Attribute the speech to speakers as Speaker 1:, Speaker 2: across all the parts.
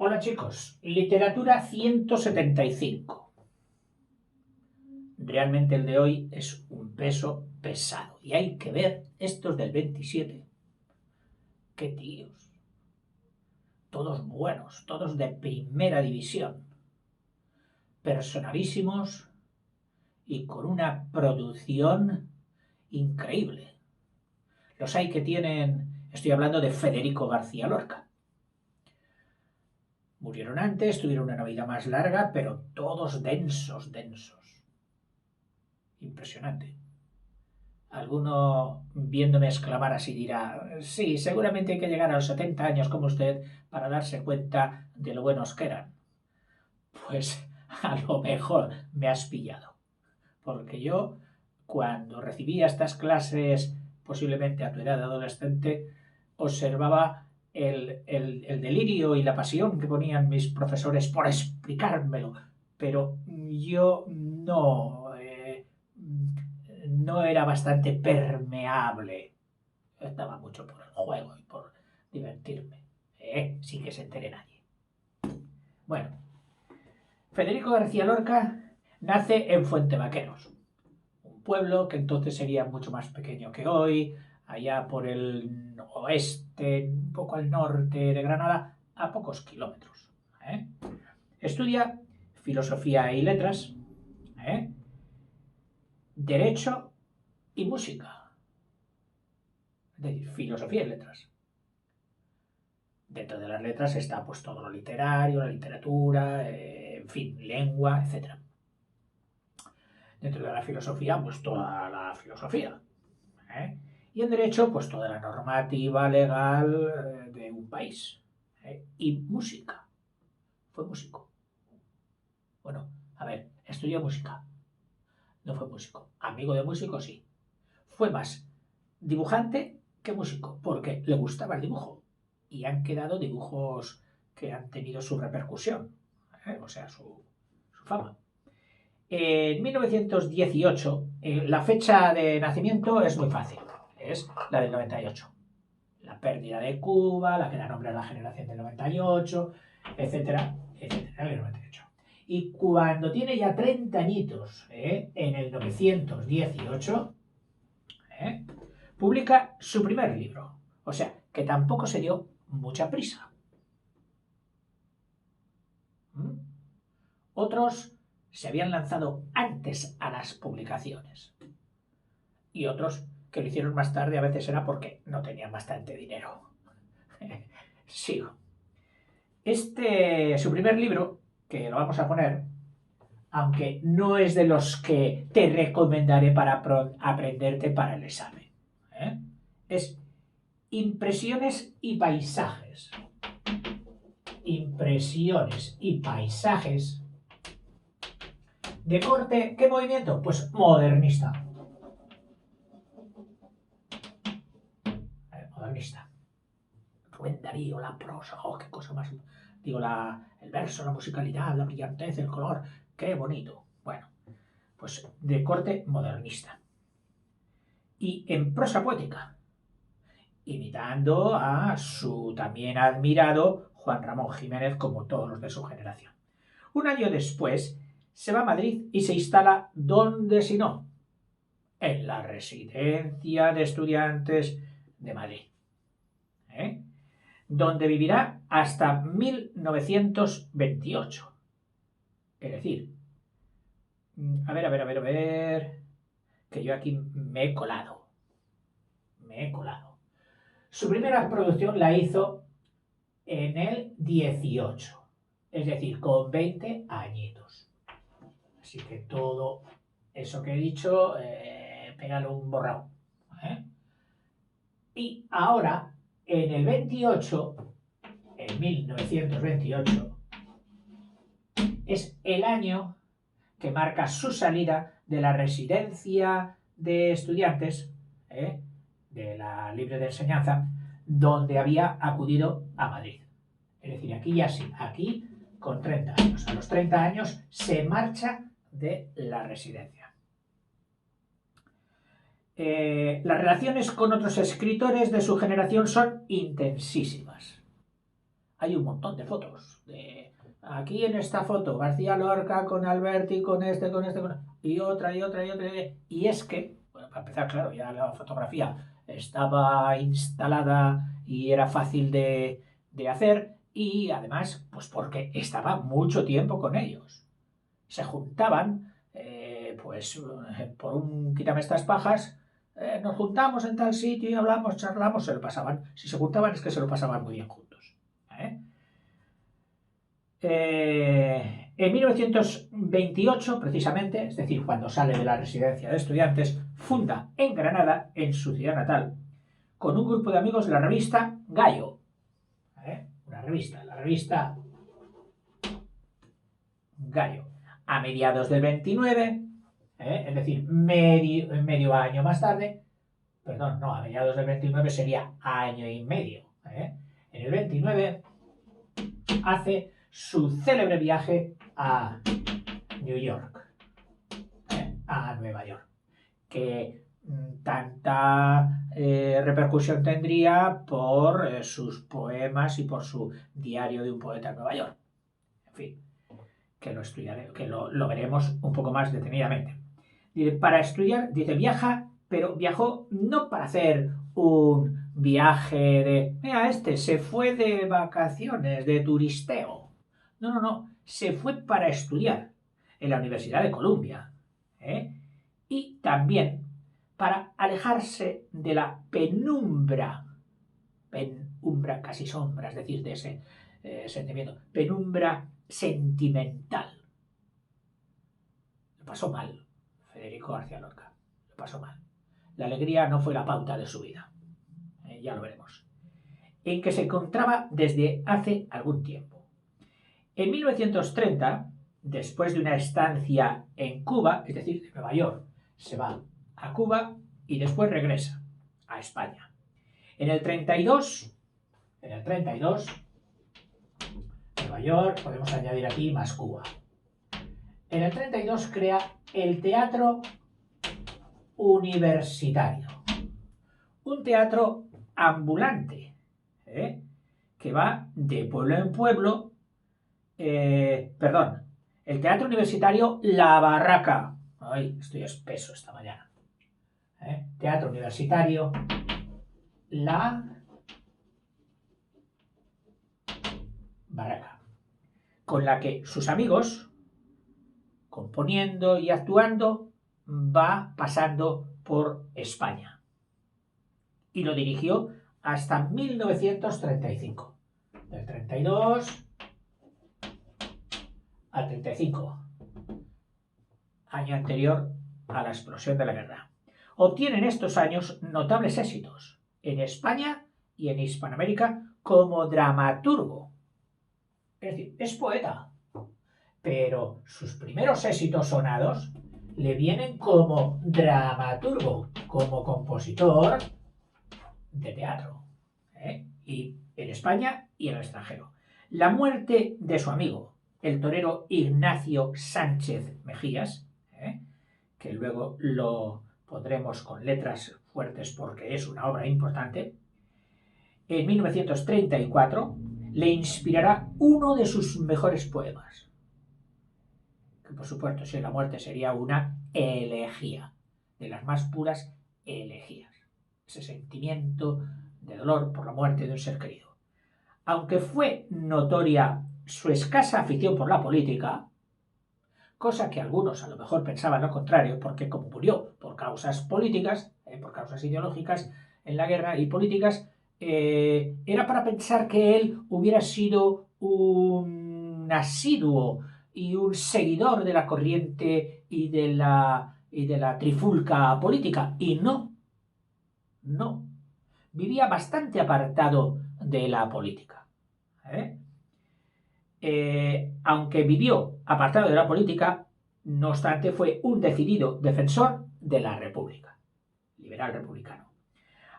Speaker 1: Hola chicos, literatura 175. Realmente el de hoy es un peso pesado. Y hay que ver estos del 27. Qué tíos. Todos buenos, todos de primera división. Personalísimos y con una producción increíble. Los hay que estoy hablando de Federico García Lorca. Murieron antes, tuvieron una vida más larga, pero todos densos, densos. Impresionante. Alguno viéndome exclamar así dirá, sí, seguramente hay que llegar a los 70 años como usted para darse cuenta de lo buenos que eran. Pues a lo mejor me has pillado, porque yo cuando recibía estas clases, posiblemente a tu edad de adolescente, observaba el delirio y la pasión que ponían mis profesores por explicármelo, pero yo no era bastante permeable. Estaba mucho por el juego y por divertirme. Sin que se entere nadie. Bueno, Federico García Lorca nace en Fuentevaqueros, un pueblo que entonces sería mucho más pequeño que hoy, allá por el oeste, un poco al norte de Granada, a pocos kilómetros. ¿eh? Estudia filosofía y letras, derecho y música. Es decir, filosofía y letras. Dentro de las letras está pues todo lo literario, la literatura, en fin, lengua, etc. Dentro de la filosofía, pues toda la filosofía. ¿eh? Y en derecho, pues toda la normativa legal de un país. Y música. Fue músico. Bueno, a ver, estudió música. No fue músico. Amigo de músico, sí. Fue más dibujante que músico, porque le gustaba el dibujo. Y han quedado dibujos que han tenido su repercusión, o sea, su fama. En 1918, la fecha de nacimiento es muy fácil, es la del 98. La pérdida de Cuba, la que da nombre a la generación del 98, etcétera, etcétera, el 98. Y cuando tiene ya 30 añitos, en el 918, publica su primer libro. O sea, que tampoco se dio mucha prisa. ¿Mm? Otros se habían lanzado antes a las publicaciones. Y otros que lo hicieron más tarde a veces era porque no tenían bastante dinero. Sigo. Su primer libro, que lo vamos a poner, aunque no es de los que te recomendaré para aprenderte para el examen, es Impresiones y paisajes. Impresiones y paisajes de corte, ¿qué movimiento? Pues modernista. Modernista. Rubén Darío, la prosa, qué cosa más. Digo, el verso, la musicalidad, la brillantez, el color, qué bonito. Bueno, pues de corte modernista. Y en prosa poética, imitando a su también admirado Juan Ramón Jiménez, como todos los de su generación. Un año después, se va a Madrid y se instala, ¿dónde si no? En la Residencia de Estudiantes de Madrid, donde vivirá hasta 1928. Es decir, a ver, que yo aquí me he colado. Su primera producción la hizo en el 18, es decir, con 20 añitos. Así que todo eso que he dicho, pégalo un borrado. Y ahora, en el 28, en 1928, es el año que marca su salida de la residencia de estudiantes, de la libre de enseñanza, donde había acudido a Madrid. Es decir, aquí ya sí, aquí con 30 años. A los 30 años se marcha de la residencia. Las relaciones con otros escritores de su generación son intensísimas. hay un montón de fotos. Aquí en esta foto, García Lorca con Alberti, y otra, y otra, y otra. Y es que, bueno, para empezar, claro, ya la fotografía estaba instalada y era fácil de hacer, y además, pues porque estaba mucho tiempo con ellos. Se juntaban, pues por un quítame estas pajas, nos juntamos en tal sitio y hablamos, charlamos, se lo pasaban. Si se juntaban es que se lo pasaban muy bien juntos. ¿Eh? En 1928, precisamente, es decir, cuando sale de la residencia de estudiantes, funda en Granada, en su ciudad natal, con un grupo de amigos la revista Gallo. Una revista, la revista Gallo. A mediados del 29, es decir, medio año más tarde, perdón, no, a mediados del 29 sería año y medio. En el 29 hace su célebre viaje a New York, a Nueva York, que tanta repercusión tendría por sus poemas y por su diario de un poeta en Nueva York. En fin, que lo estudiaré, que lo veremos un poco más detenidamente. Dice, para estudiar, dice, viaja, pero viajó no para hacer un viaje de, mira, se fue de vacaciones, de turisteo. No, se fue para estudiar en la Universidad de Columbia. Y también para alejarse de la penumbra, casi sombra, es decir, de ese sentimiento, penumbra sentimental. Lo pasó mal Federico García Lorca, lo pasó mal. La alegría no fue la pauta de su vida, ya lo veremos, en que se encontraba desde hace algún tiempo. En 1930, después de una estancia en Cuba, es decir, de Nueva York, se va a Cuba y después regresa a España. En el 32, Nueva York, podemos añadir aquí más Cuba. En el 32 crea el Teatro Universitario, un teatro ambulante, que va de pueblo en pueblo, el Teatro Universitario La Barraca. Ay, estoy espeso esta mañana. Teatro Universitario La Barraca, con la que sus amigos, componiendo y actuando, va pasando por España. Y lo dirigió hasta 1935. Del 32 al 35, año anterior a la explosión de la guerra. Obtiene en estos años notables éxitos en España y en Hispanoamérica como dramaturgo. Es decir, es poeta, pero sus primeros éxitos sonados le vienen como dramaturgo, como compositor de teatro, y en España y en el extranjero. La muerte de su amigo, el torero Ignacio Sánchez Mejías, que luego lo pondremos con letras fuertes porque es una obra importante, en 1934 le inspirará uno de sus mejores poemas, que por supuesto si la muerte sería una elegía, de las más puras elegías, ese sentimiento de dolor por la muerte de un ser querido. Aunque fue notoria su escasa afición por la política, cosa que algunos a lo mejor pensaban lo contrario, porque como murió por causas políticas, por causas ideológicas en la guerra y políticas, era para pensar que él hubiera sido un asiduo y un seguidor de la corriente y de la trifulca política, y no, vivía bastante apartado de la política. Aunque vivió apartado de la política, no obstante fue un decidido defensor de la República, liberal republicano.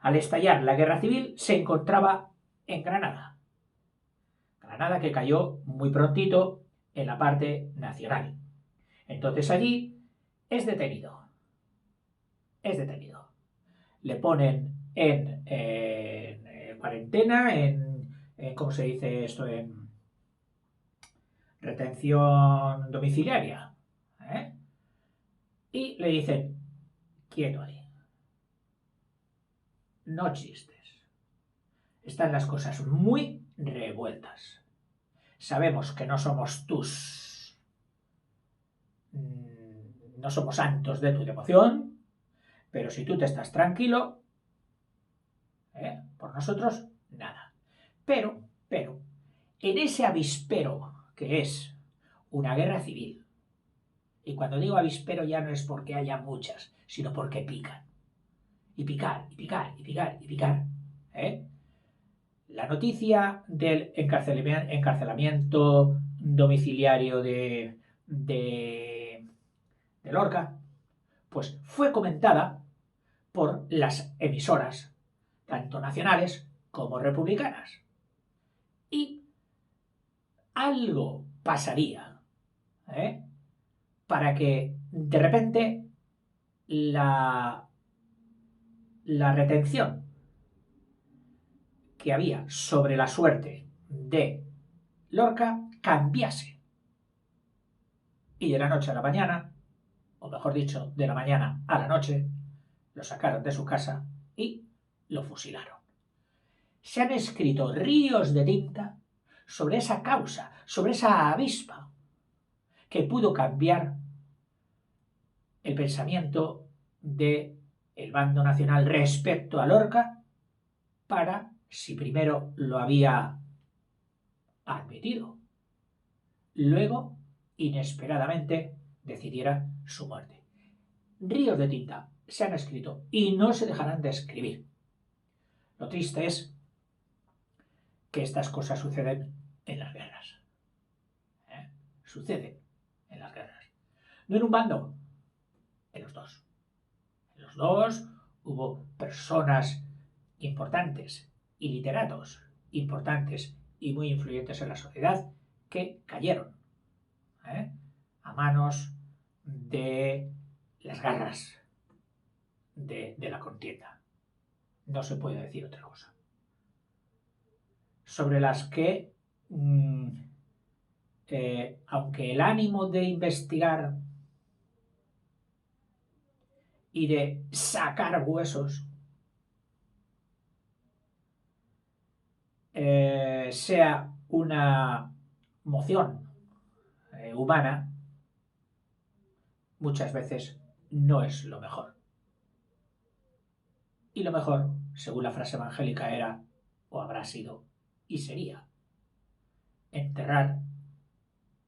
Speaker 1: Al estallar la guerra civil se encontraba en Granada, que cayó muy prontito en la parte nacional. Entonces allí es detenido. Le ponen en cuarentena, ¿cómo se dice esto? En retención domiciliaria. Y le dicen, quieto ahí, no chistes. Están las cosas muy revueltas. Sabemos que no somos no somos santos de tu devoción, pero si tú te estás tranquilo, por nosotros, nada. Pero, en ese avispero que es una guerra civil, y cuando digo avispero ya no es porque haya muchas, sino porque pican. Y picar, y picar, y picar, y picar. La noticia del encarcelamiento domiciliario de Lorca, pues fue comentada por las emisoras, tanto nacionales como republicanas. Y algo pasaría para que de repente la retención que había sobre la suerte de Lorca cambiase. Y de la noche a la mañana, o mejor dicho, de la mañana a la noche, lo sacaron de su casa y lo fusilaron. Se han escrito ríos de tinta sobre esa causa, sobre esa avispa, que pudo cambiar el pensamiento del bando nacional respecto a Lorca para, si primero lo había admitido, luego, inesperadamente, decidiera su muerte. Ríos de tinta se han escrito y no se dejarán de escribir. Lo triste es que estas cosas suceden en las guerras. Suceden en las guerras. No en un bando, en los dos. En los dos hubo personas importantes y literatos importantes y muy influyentes en la sociedad que cayeron a manos de las garras de la contienda. No se puede decir otra cosa. Sobre las que, aunque el ánimo de investigar y de sacar huesos sea una moción humana, muchas veces no es lo mejor. Y lo mejor, según la frase evangélica, era, o habrá sido, y sería, enterrar,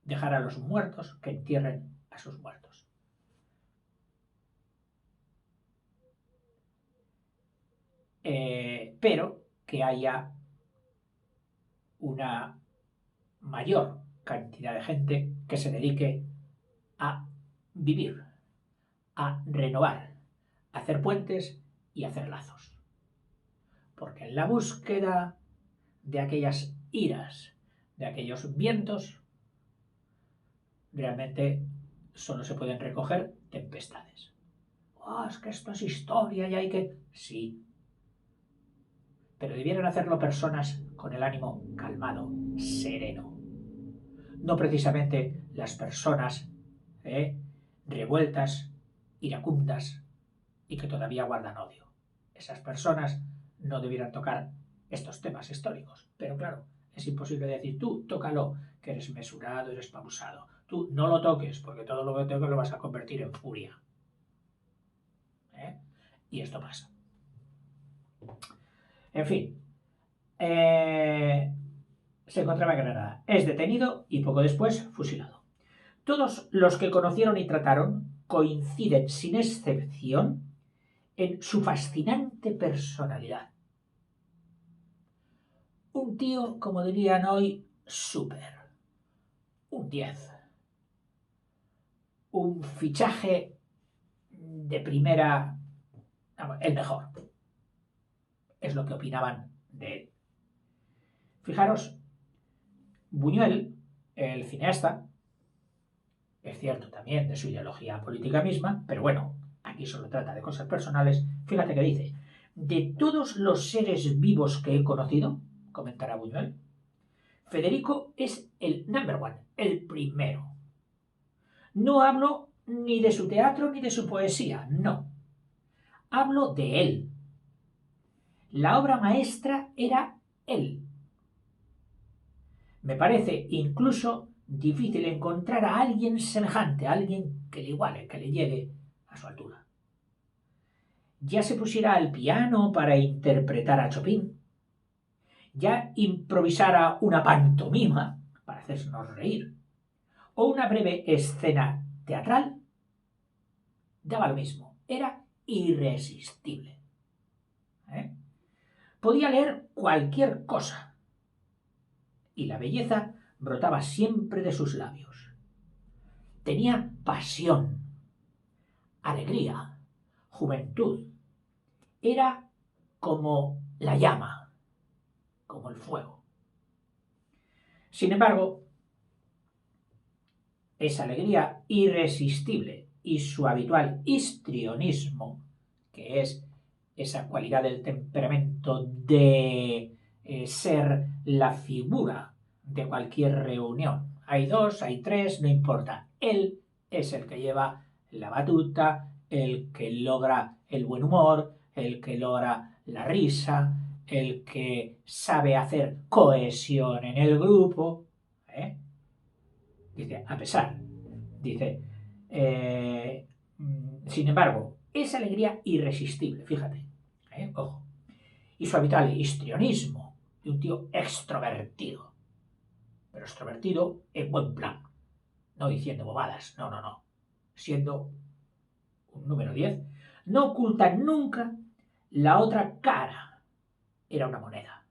Speaker 1: dejar a los muertos que entierren a sus muertos. Pero que haya una mayor cantidad de gente que se dedique a vivir, a renovar, a hacer puentes y a hacer lazos. Porque en la búsqueda de aquellas iras, de aquellos vientos, realmente solo se pueden recoger tempestades. ¡Oh, es que esto es historia y hay que...! Sí. Pero debieran hacerlo personas con el ánimo calmado, sereno. No precisamente las personas revueltas, iracundas y que todavía guardan odio. Esas personas no debieran tocar estos temas históricos. Pero claro, es imposible decir, tú tócalo, que eres mesurado, eres pausado. Tú no lo toques, porque todo lo que toques lo vas a convertir en furia. Y esto pasa. En fin, se encontraba en Granada. Es detenido y poco después fusilado. Todos los que conocieron y trataron coinciden sin excepción en su fascinante personalidad. Un tío, como dirían hoy, súper. Un 10. Un fichaje de primera, el mejor. Es lo que opinaban de él. Fijaros, Buñuel, el cineasta, es cierto también de su ideología política misma, pero bueno, aquí solo trata de cosas personales. Fíjate que dice, de todos los seres vivos que he conocido, comentará Buñuel, Federico es el number one, el primero. No hablo ni de su teatro ni de su poesía, no. Hablo de él. La obra maestra era él. Me parece incluso difícil encontrar a alguien semejante, a alguien que le iguale, que le llegue a su altura. Ya se pusiera al piano para interpretar a Chopin, ya improvisara una pantomima para hacernos reír, o una breve escena teatral, daba lo mismo, era irresistible. Podía leer cualquier cosa, y la belleza brotaba siempre de sus labios. Tenía pasión, alegría, juventud. Era como la llama, como el fuego. Sin embargo, esa alegría irresistible y su habitual histrionismo, que es esa cualidad del temperamento de ser la figura de cualquier reunión. Hay dos, hay tres, no importa. Él es el que lleva la batuta, el que logra el buen humor, el que logra la risa, el que sabe hacer cohesión en el grupo. Dice, a pesar, dice, sin embargo, esa alegría irresistible, fíjate, ojo, y su habitual histrionismo de un tío extrovertido, pero extrovertido en buen plan, no diciendo bobadas, no, siendo un número 10, no oculta nunca la otra cara, era una moneda.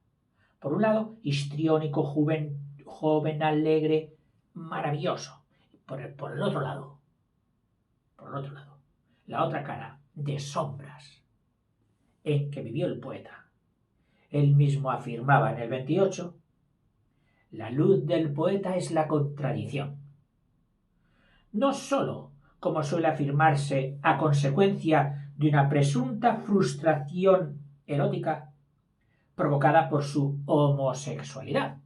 Speaker 1: Por un lado, histriónico, joven, alegre, maravilloso. Por el otro lado, la otra cara de sombras en que vivió el poeta. Él mismo afirmaba en el 28, la luz del poeta es la contradicción. No sólo, como suele afirmarse, a consecuencia de una presunta frustración erótica provocada por su homosexualidad,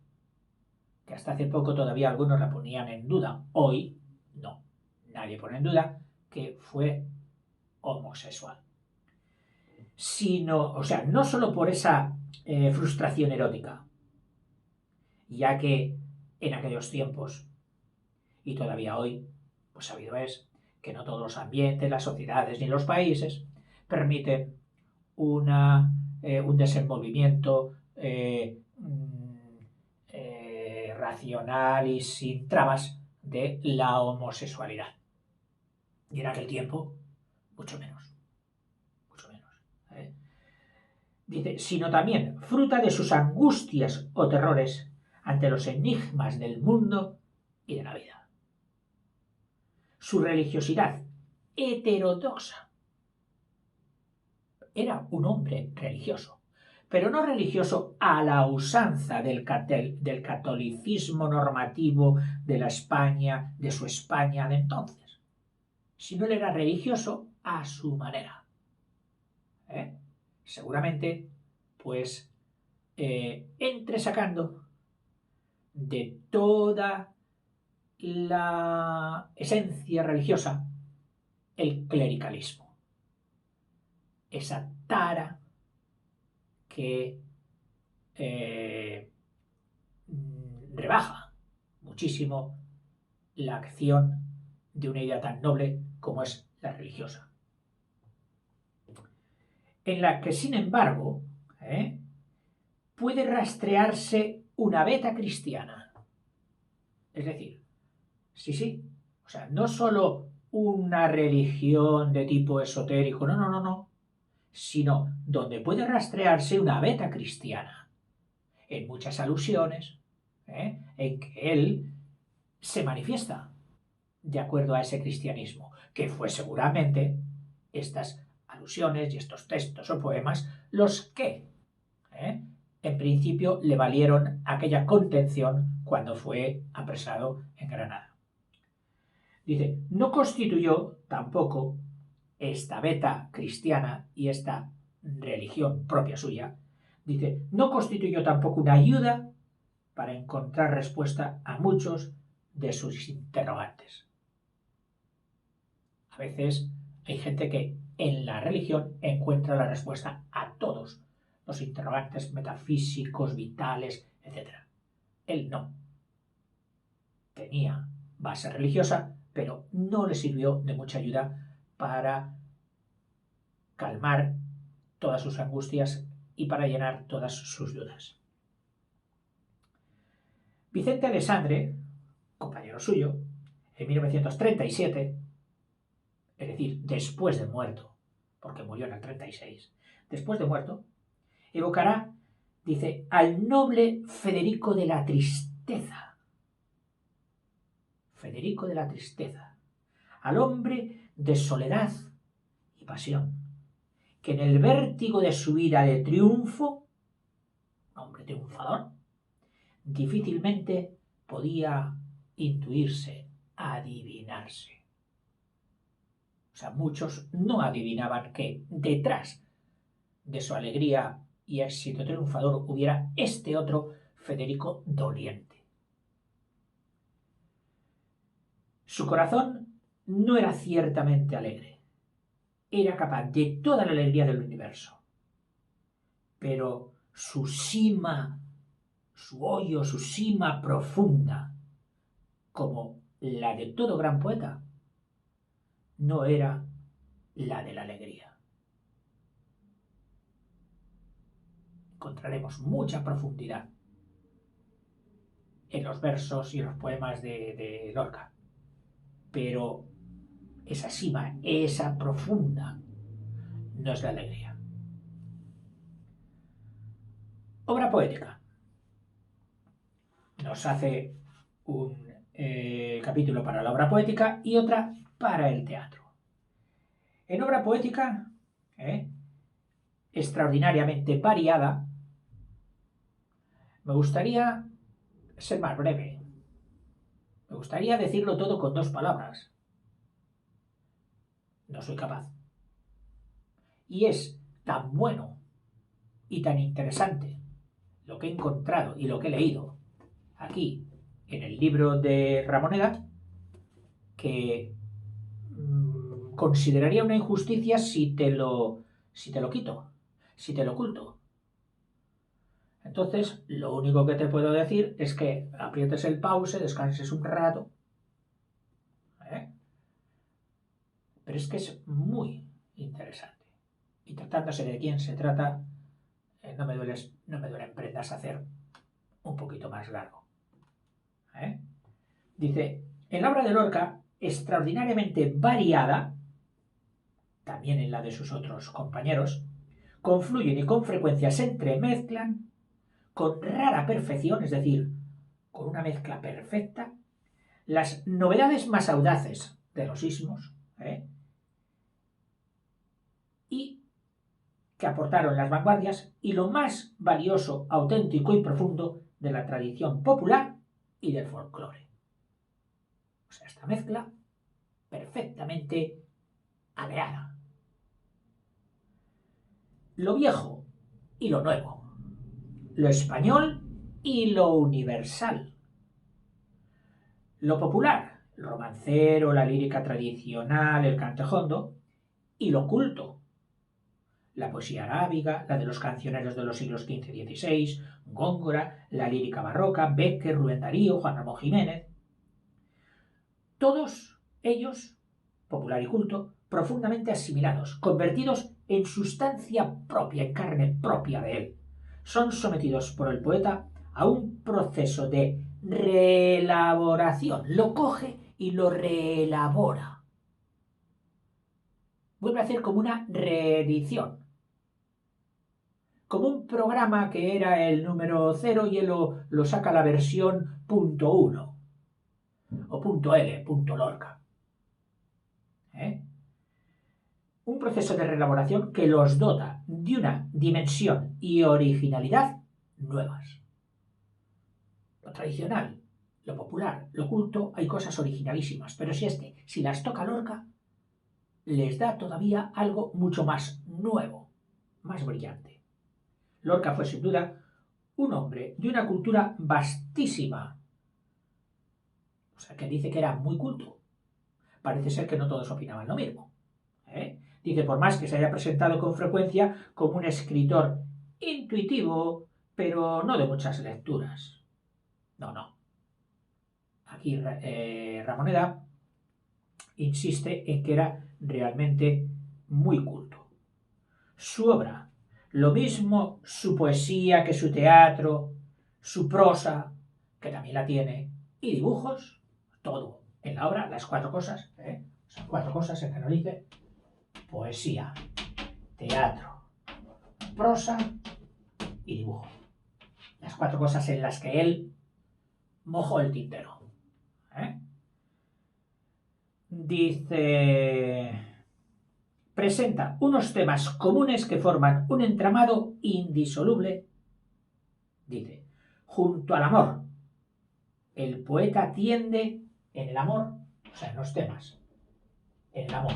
Speaker 1: que hasta hace poco todavía algunos la ponían en duda. Hoy no, nadie pone en duda que fue homosexual. Sino, no solo por esa frustración erótica, ya que en aquellos tiempos, y todavía hoy, pues sabido es que no todos los ambientes, las sociedades ni los países permiten un desenvolvimiento racional y sin trabas de la homosexualidad. Y en aquel tiempo, mucho menos. Dice, sino también fruta de sus angustias o terrores ante los enigmas del mundo y de la vida. Su religiosidad heterodoxa. Era un hombre religioso, pero no religioso a la usanza del catolicismo normativo de la España, de su España de entonces, sino él era religioso a su manera. Seguramente, pues, entresacando de toda la esencia religiosa el clericalismo. Esa tara que rebaja muchísimo la acción de una idea tan noble como es la religiosa. En la que, sin embargo, puede rastrearse una veta cristiana. Es decir, sí, no solo una religión de tipo esotérico, no, sino donde puede rastrearse una veta cristiana. En muchas alusiones, en que él se manifiesta de acuerdo a ese cristianismo, que fue seguramente estas alusiones y estos textos o poemas los que, en principio, le valieron aquella contención cuando fue apresado en Granada. Dice, no constituyó tampoco esta veta cristiana y esta religión propia suya, dice, no constituyó tampoco una ayuda para encontrar respuesta a muchos de sus interrogantes. A veces hay gente que en la religión encuentra la respuesta a todos los interrogantes metafísicos, vitales, etc. Él no. Tenía base religiosa, pero no le sirvió de mucha ayuda para calmar todas sus angustias y para llenar todas sus dudas. Vicente Alessandre, compañero suyo, en 1937, es decir, después de muerto, porque murió en el 36, después de muerto, evocará, dice, al noble Federico de la Tristeza. Federico de la Tristeza, al hombre de soledad y pasión, que en el vértigo de su ira de triunfo, hombre triunfador, difícilmente podía intuirse, adivinarse. O sea, muchos no adivinaban que detrás de su alegría y éxito triunfador hubiera este otro Federico doliente. Su corazón no era ciertamente alegre, era capaz de toda la alegría del universo, pero su sima, su hoyo, su sima profunda, como la de todo gran poeta, no era la de la alegría. Encontraremos mucha profundidad en los versos y en los poemas de Lorca, pero esa sima, esa profunda, no es la alegría. Obra poética. Nos hace un capítulo para la obra poética y otra para el teatro. En obra poética, extraordinariamente variada, me gustaría ser más breve. Me gustaría decirlo todo con 2 palabras. No soy capaz. Y es tan bueno y tan interesante lo que he encontrado y lo que he leído aquí en el libro de Ramoneda que consideraría una injusticia si te lo quito, si te lo oculto. Entonces, lo único que te puedo decir es que aprietes el pause, descanses un rato. Pero es que es muy interesante. Y tratándose de quién se trata, no me duelen prendas hacer un poquito más largo. Dice, en la obra de Lorca, extraordinariamente variada, también en la de sus otros compañeros, confluyen y con frecuencia se entremezclan con rara perfección, es decir, con una mezcla perfecta, las novedades más audaces de los ismos, y que aportaron las vanguardias y lo más valioso, auténtico y profundo de la tradición popular y del folclore. O sea, esta mezcla perfectamente aleada. Lo viejo y lo nuevo, lo español y lo universal, lo popular, el romancero, la lírica tradicional, el cantejondo, y lo culto, la poesía arábiga, la de los cancioneros de los siglos XV y XVI, Góngora, la lírica barroca, Bécquer, Rubén Darío, Juan Ramón Jiménez. Todos ellos, popular y culto, profundamente asimilados, convertidos en sustancia propia, en carne propia de él. Son sometidos por el poeta a un proceso de reelaboración. Lo coge y lo reelabora. Vuelve a hacer como una reedición. Como un programa que era el número 0 y él lo saca a la versión .1 o .l, .lorca. Un proceso de reelaboración que los dota de una dimensión y originalidad nuevas. Lo tradicional, lo popular, lo culto, hay cosas originalísimas, pero si las toca Lorca, les da todavía algo mucho más nuevo, más brillante. Lorca fue sin duda un hombre de una cultura vastísima, o sea, que dice que era muy culto. Parece ser que no todos opinaban lo mismo. Dice, por más que se haya presentado con frecuencia como un escritor intuitivo, pero no de muchas lecturas. No, no. Aquí Ramoneda insiste en que era realmente muy culto. Su obra, lo mismo su poesía que su teatro, su prosa, que también la tiene, y dibujos, todo en la obra, las cuatro cosas, son cuatro cosas en que no dice: poesía, teatro, prosa y dibujo. Las cuatro cosas en las que él mojó el tintero. Dice, presenta unos temas comunes que forman un entramado indisoluble. Dice, junto al amor, el poeta tiende en el amor, o sea, en los temas, en el amor,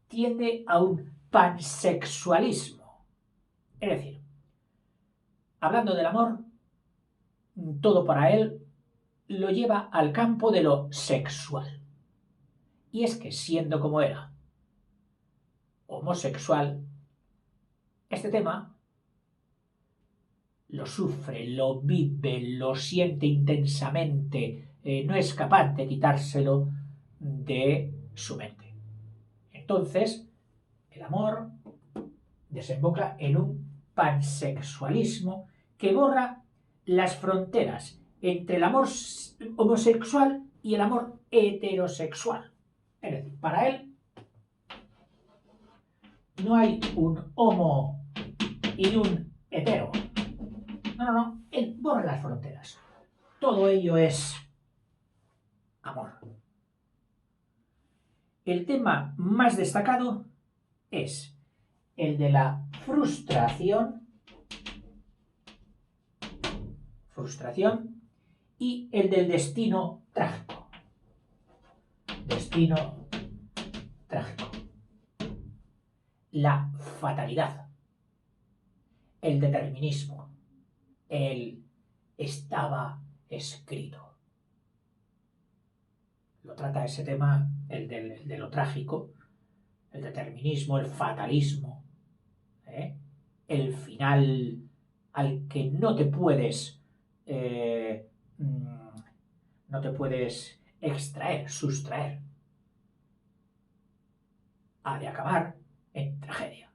Speaker 1: tiende a un pansexualismo. Es decir, hablando del amor, todo para él lo lleva al campo de lo sexual. Y es que, siendo como era homosexual, este tema lo sufre, lo vive, lo siente intensamente, no es capaz de quitárselo de su mente. Entonces, el amor desemboca en un pansexualismo que borra las fronteras entre el amor homosexual y el amor heterosexual. Es decir, para él no hay un homo y un hetero. No. Él borra las fronteras. Todo ello es amor. El tema más destacado es el de la frustración y el del destino trágico. Destino trágico. La fatalidad. El determinismo. El estaba escrito. Lo trata ese tema, el de lo trágico, el determinismo, el fatalismo, el final al que no te puedes extraer, sustraer. Ha de acabar en tragedia.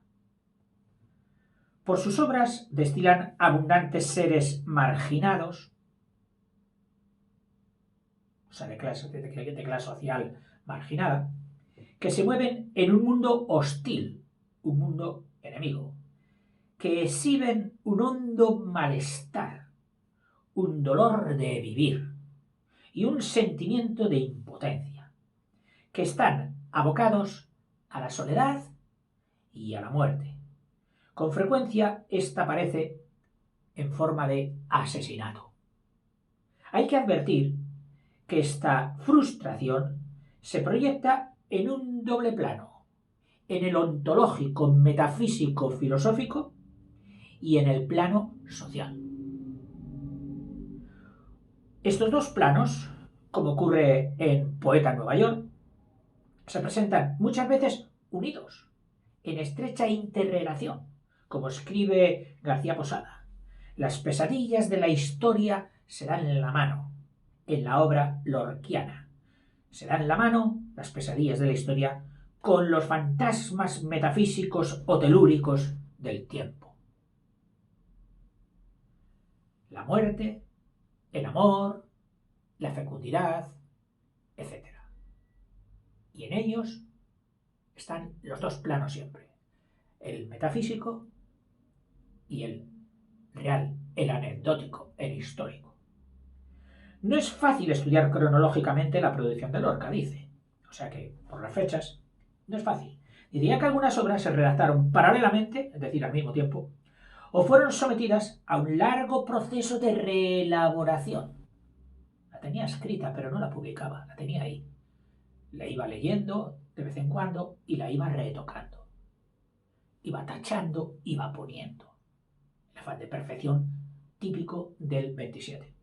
Speaker 1: Por sus obras destilan abundantes seres marginados, o sea, de clase social marginada, que se mueven en un mundo hostil, un mundo enemigo, que exhiben un hondo malestar, un dolor de vivir y un sentimiento de impotencia, que están abocados a la soledad y a la muerte. Con frecuencia esta aparece en forma de asesinato. Hay que advertir que esta frustración se proyecta en un doble plano, en el ontológico, metafísico, filosófico y en el plano social. Estos dos planos, como ocurre en Poeta en Nueva York, se presentan muchas veces unidos, en estrecha interrelación, como escribe García Posada. Las pesadillas de la historia se dan en la mano, en la obra lorquiana. Se dan en la mano las pesadillas de la historia con los fantasmas metafísicos o telúricos del tiempo. La muerte, el amor, la fecundidad, etc. Y en ellos están los dos planos siempre, el metafísico y el real, el anecdótico, el histórico. No es fácil estudiar cronológicamente la producción de Lorca, dice. O sea que, por las fechas, no es fácil. Diría que algunas obras se redactaron paralelamente, es decir, al mismo tiempo, o fueron sometidas a un largo proceso de reelaboración. La tenía escrita, pero no la publicaba, la tenía ahí. La iba leyendo de vez en cuando y la iba retocando. Iba tachando, iba poniendo. El afán de perfección típico del 27.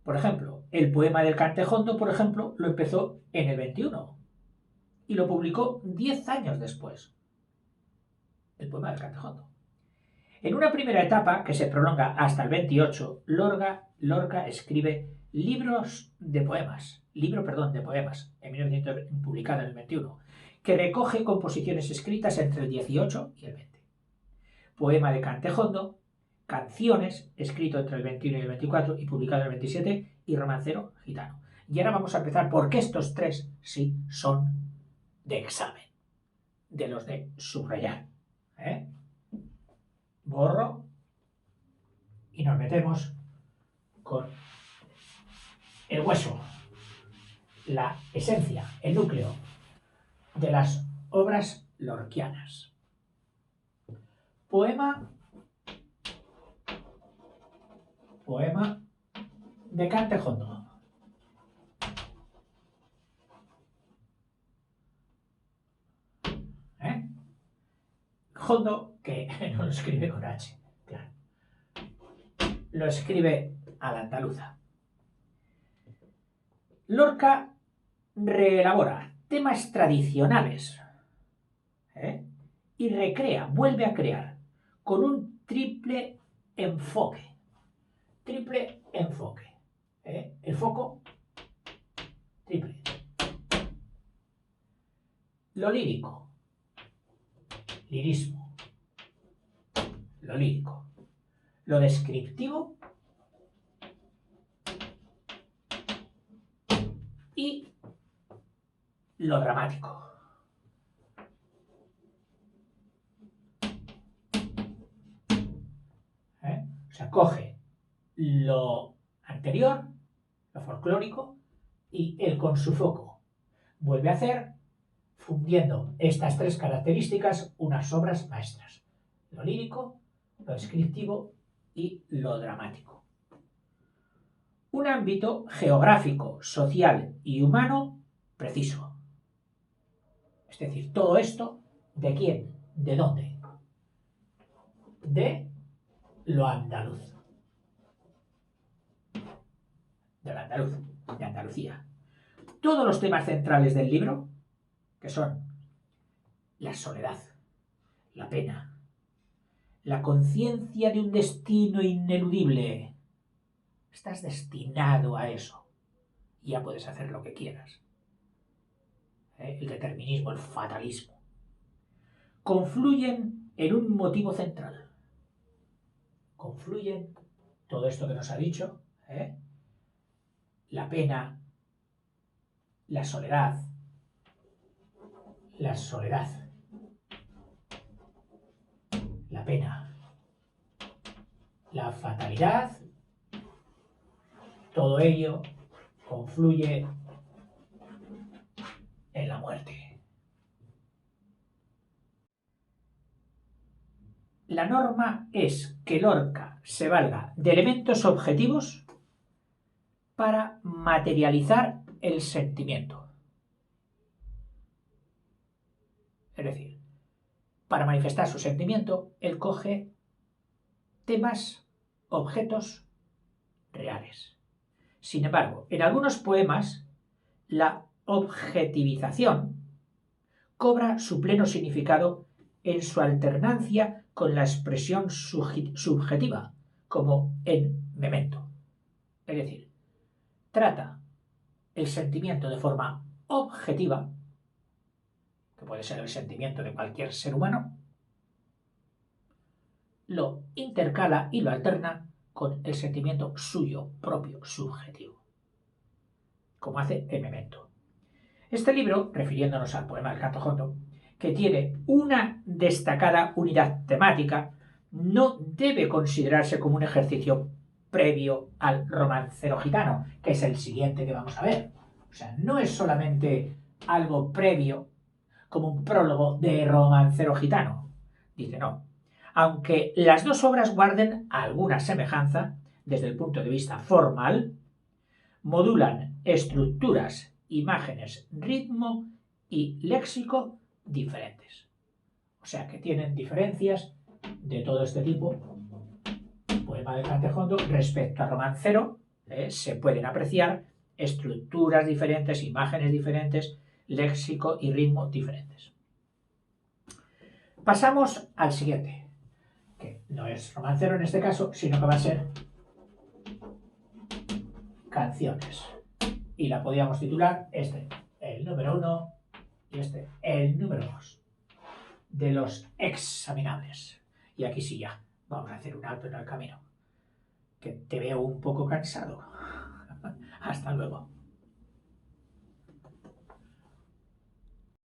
Speaker 1: Por ejemplo, el poema del Cantejondo, por ejemplo, lo empezó en el 21 y lo publicó 10 años después. El poema del Cantejondo. En una primera etapa, que se prolonga hasta el 28, Lorca escribe de poemas, en 1900, publicado en el 21, que recoge composiciones escritas entre el 18 y el 20. Poema de Cantejondo, Canciones, escrito entre el 21 y el 24 y publicado en el 27, y Romancero Gitano. Y ahora vamos a empezar porque estos tres sí son de examen, de los de subrayar. Borro y nos metemos con el hueso, la esencia, el núcleo de las obras lorquianas. Poema de Cantejondo. Jondo, que no lo escribe con H, claro. Lo escribe a la andaluza. Lorca reelabora temas tradicionales y vuelve a crear con un triple enfoque. El foco triple. Lo lírico. Lirismo. Lo lírico. Lo descriptivo y lo dramático. O sea, coge lo anterior, lo folclórico, y él con su foco vuelve a hacer, fundiendo estas tres características, unas obras maestras. Lo lírico, lo descriptivo y lo dramático. Un ámbito geográfico, social y humano preciso. Es decir, todo esto, ¿de quién? ¿De dónde? De lo andaluz. Del andaluz, de Andalucía. Todos los temas centrales del libro, que son la soledad, la pena, la conciencia de un destino ineludible. Estás destinado a eso. Ya puedes hacer lo que quieras. El determinismo, el fatalismo. Confluyen en un motivo central. Confluyen todo esto que nos ha dicho, la pena, la soledad, la pena, la fatalidad, todo ello confluye en la muerte. La norma es que Lorca se valga de elementos objetivos para materializar el sentimiento. Es decir, para manifestar su sentimiento, él coge temas, objetos reales. Sin embargo, en algunos poemas, la objetivización cobra su pleno significado en su alternancia con la expresión subjetiva, como en Memento. Es decir, trata el sentimiento de forma objetiva, que puede ser el sentimiento de cualquier ser humano, lo intercala y lo alterna con el sentimiento suyo, propio, subjetivo, como hace en Memento. Este libro, refiriéndonos al poema del Cantejondo, que tiene una destacada unidad temática, no debe considerarse como un ejercicio previo al Romancero Gitano, que es el siguiente que vamos a ver. O sea, no es solamente algo previo, como un prólogo de Romancero Gitano. Dice, no. Aunque las dos obras guarden alguna semejanza desde el punto de vista formal, modulan estructuras, imágenes, ritmo y léxico diferentes. O sea que tienen diferencias de todo este tipo poema de Cantejondo, respecto a romancero, se pueden apreciar estructuras diferentes, imágenes diferentes, léxico y ritmo diferentes. Pasamos al siguiente, que no es romancero en este caso, sino que va a ser canciones. Y la podíamos titular el número 1 y el número 2 de los examinables. Y aquí sí ya, vamos a hacer un alto en el camino, que te veo un poco cansado. Hasta luego.